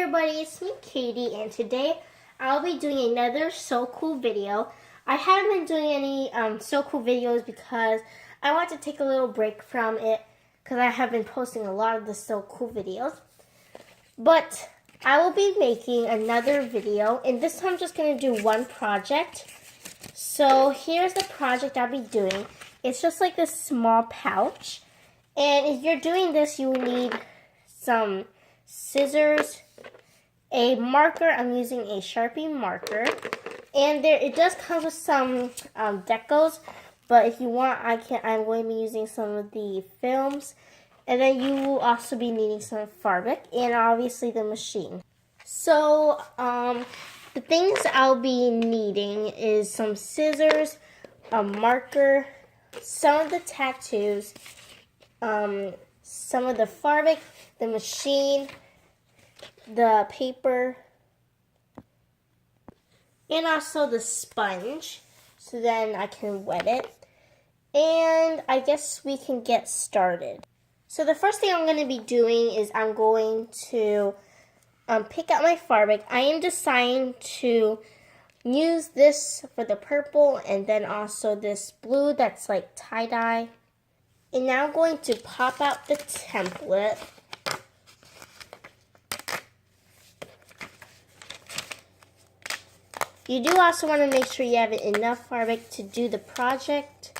everybody, it's me Katie, and today I'll be doing another So Cool video. I haven't been doing any So Cool videos because I want to take a little break from it because I have been posting a lot of the So Cool videos. But I will be making another video, and this time I'm just going to do one project. So here's the project I'll be doing. It's just like this small pouch, and if you're doing this, you will need some scissors, a marker. I'm using a Sharpie marker, and it does come with some decals, but if you want, I'm going to be using some of the films, and then you will also be needing some fabric and obviously the machine. So the things I'll be needing is some scissors, a marker, some of the tattoos, some of the fabric, the machine, the paper, and also the sponge, so then I can wet it. And I guess we can get started. So the first thing I'm going to be doing is I'm going to pick out my fabric. I am deciding to use this for the purple and then also this blue that's like tie-dye. And now I'm going to pop out the template. You do also want to make sure you have enough fabric to do the project.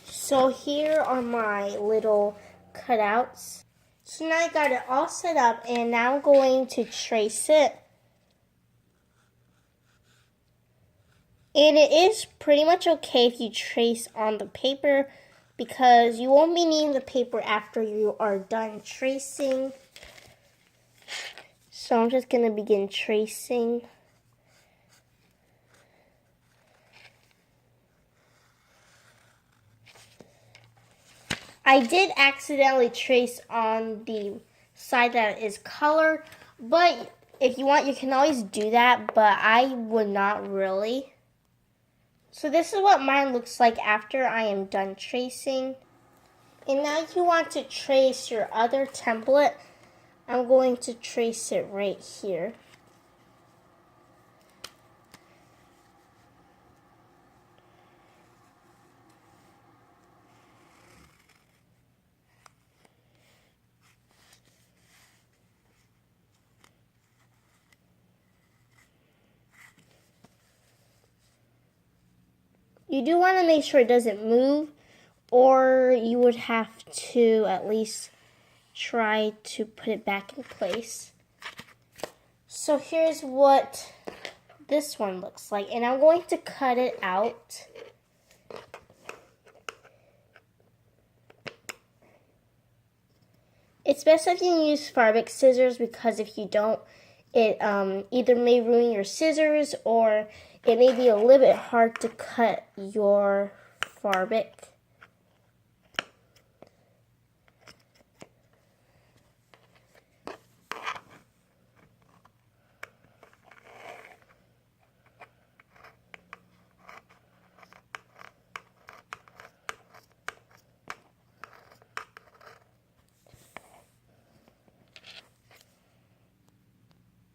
So here are my little cutouts. So now I got it all set up, and now I'm going to trace it. And it is pretty much okay if you trace on the paper because you won't be needing the paper after you are done tracing. So I'm just going to begin tracing. I did accidentally trace on the side that is colored, but if you want, you can always do that, but I would not really. So this is what mine looks like after I am done tracing. And now you want to trace your other template. I'm going to trace it right here. You do want to make sure it doesn't move, or you would have to at least try to put it back in place. So here's what this one looks like, and I'm going to cut it out. It's best if you use fabric scissors because if you don't, it either may ruin your scissors or it may be a little bit hard to cut your fabric.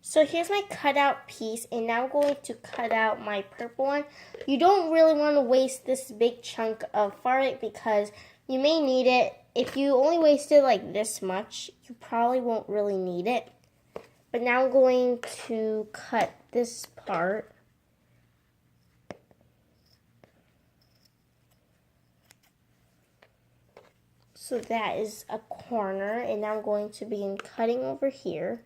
So here's my cutout piece, and now I'm going to cut out my purple one. You don't really want to waste this big chunk of fabric because you may need it. If you only wasted like this much, you probably won't really need it. But now I'm going to cut this part. So that is a corner, and now I'm going to begin cutting over here.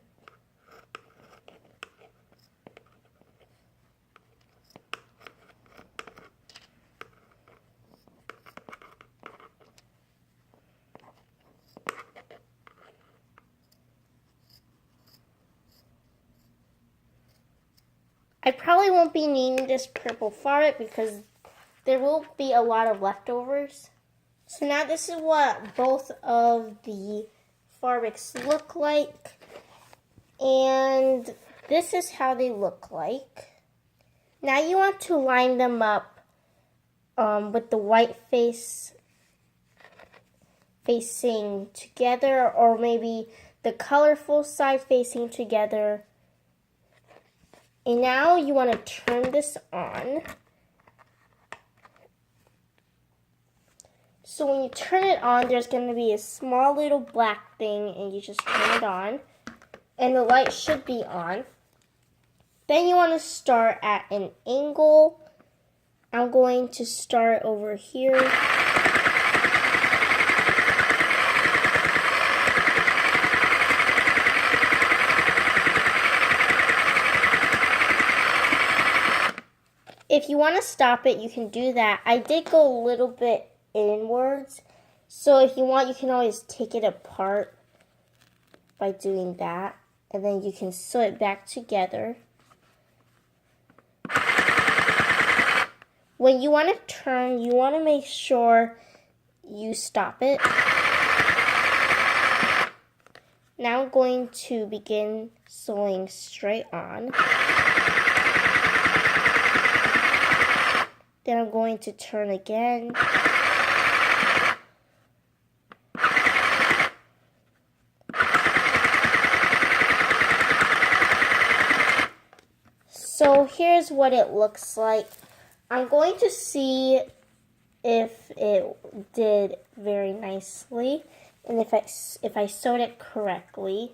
I probably won't be needing this purple fabric because there will be a lot of leftovers. So now this is what both of the fabrics look like. And this is how they look like. Now you want to line them up with the white face facing together, or maybe the colorful side facing together. And now you want to turn this on. So when you turn it on, there's going to be a small little black thing, and you just turn it on. And the light should be on. Then you want to start at an angle. I'm going to start over here. If you want to stop it, you can do that. I did go a little bit inwards, so if you want, you can always take it apart by doing that, and then you can sew it back together. When you want to turn, you want to make sure you stop it. Now I'm going to begin sewing straight on. Then I'm going to turn again. So here's what it looks like. I'm going to see if it did very nicely and if I sewed it correctly.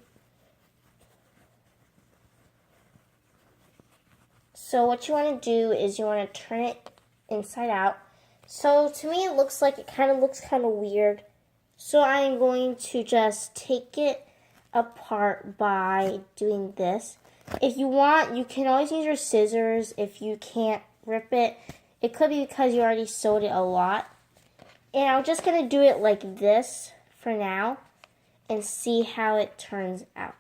So what you want to do is you want to turn it inside out. So to me it looks like it looks kind of weird. So I'm going to just take it apart by doing this. If you want, you can always use your scissors if you can't rip it. It could be because you already sewed it a lot. And I'm just going to do it like this for now and see how it turns out.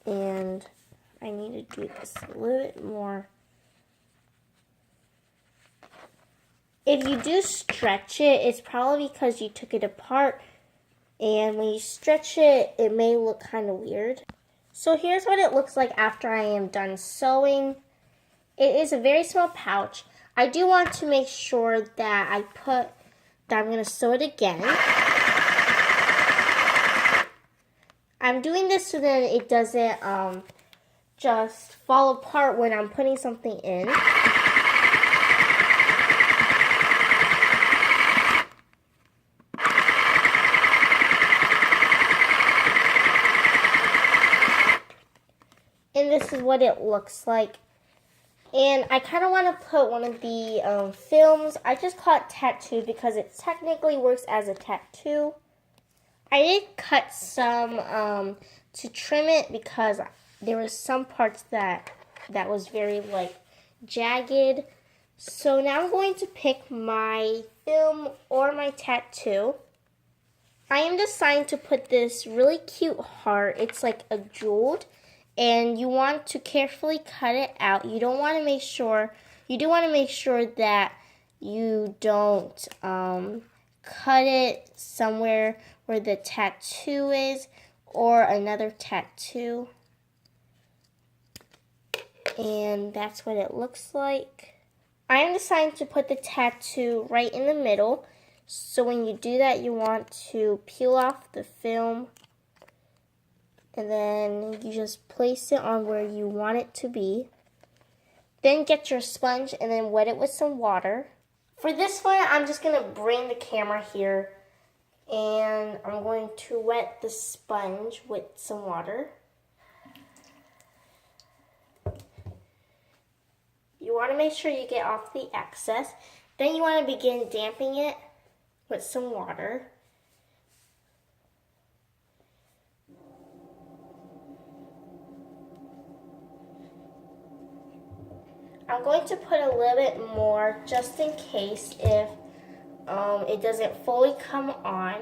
And I need to do this a little bit more. If you do stretch it, it's probably because you took it apart, and when you stretch it, it may look kind of weird. So here's what it looks like after I am done sewing. It is a very small pouch. I do want to make sure that I'm going to sew it again. I'm doing this so that it doesn't just fall apart when I'm putting something in. And this is what it looks like. And I kind of want to put one of the films. I just call it tattoo because it technically works as a tattoo. I did cut some to trim it because there was some parts that was very jagged. So now I'm going to pick my film or my tattoo. I am deciding to put this really cute heart. It's like a jeweled, and you want to carefully cut it out. You do want to make sure that you don't cut it somewhere where the tattoo is or another tattoo. And that's what it looks like. I am deciding to put the tattoo right in the middle. So when you do that, you want to peel off the film, and then you just place it on where you want it to be. Then get your sponge and then wet it with some water. For this one, I'm just going to bring the camera here, and I'm going to wet the sponge with some water. You want to make sure you get off the excess. Then you want to begin damping it with some water. I'm going to put a little bit more just in case if it doesn't fully come on.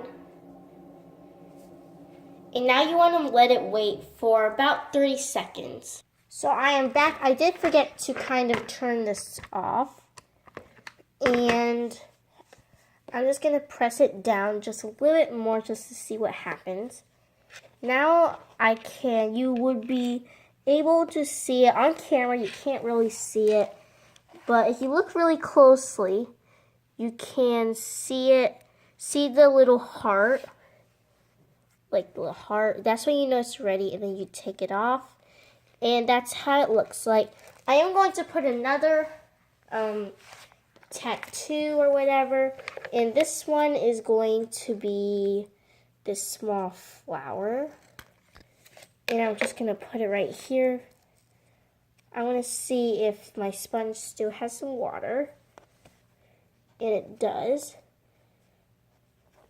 And now you want to let it wait for about 30 seconds. So I am back. I did forget to kind of turn this off. And I'm just going to press it down just a little bit more just to see what happens. Now you would be able to see it on camera. You can't really see it, but if you look really closely, you can see the little heart, like the little heart. That's when you know it's ready, and then you take it off, and that's how it looks like. I am going to put another tattoo or whatever, and this one is going to be this small flower, and I'm just going to put it right here. I want to see if my sponge still has some water, and it does.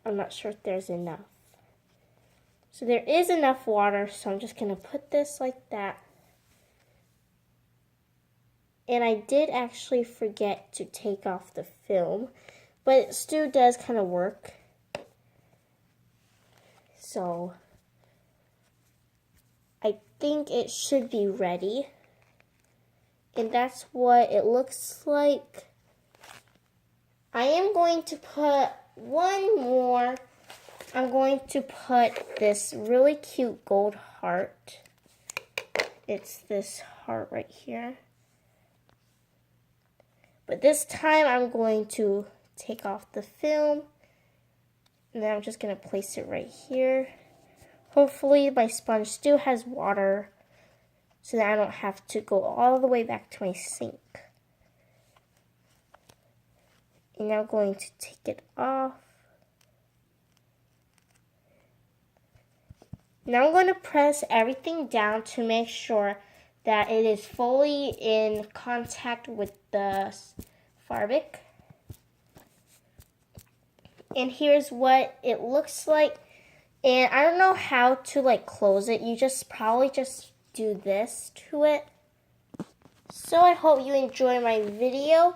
I'm not sure if there's enough. So there is enough water, so I'm just going to put this like that. And I did actually forget to take off the film, but it still does kind of work. So I think it should be ready. And that's what it looks like. I am going to put one more. I'm going to put this really cute gold heart. It's this heart right here. But this time I'm going to take off the film, and then I'm just going to place it right here. Hopefully my sponge still has water so that I don't have to go all the way back to my sink. And now I'm going to take it off. Now I'm going to press everything down to make sure that it is fully in contact with the fabric. And here's what it looks like. And I don't know how to close it. You probably just do this to it. So I hope you enjoy my video.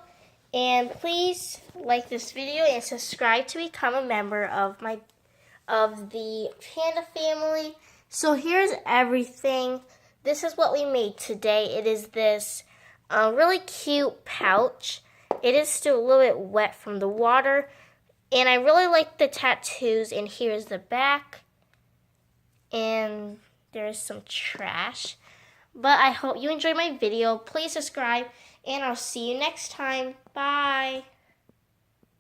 And please like this video and subscribe to become a member of the Panda family. So here's everything. This is what we made today. It is this really cute pouch. It is still a little bit wet from the water. And I really like the tattoos. And here's the back. And there's some trash. But I hope you enjoyed my video. Please subscribe. And I'll see you next time. Bye.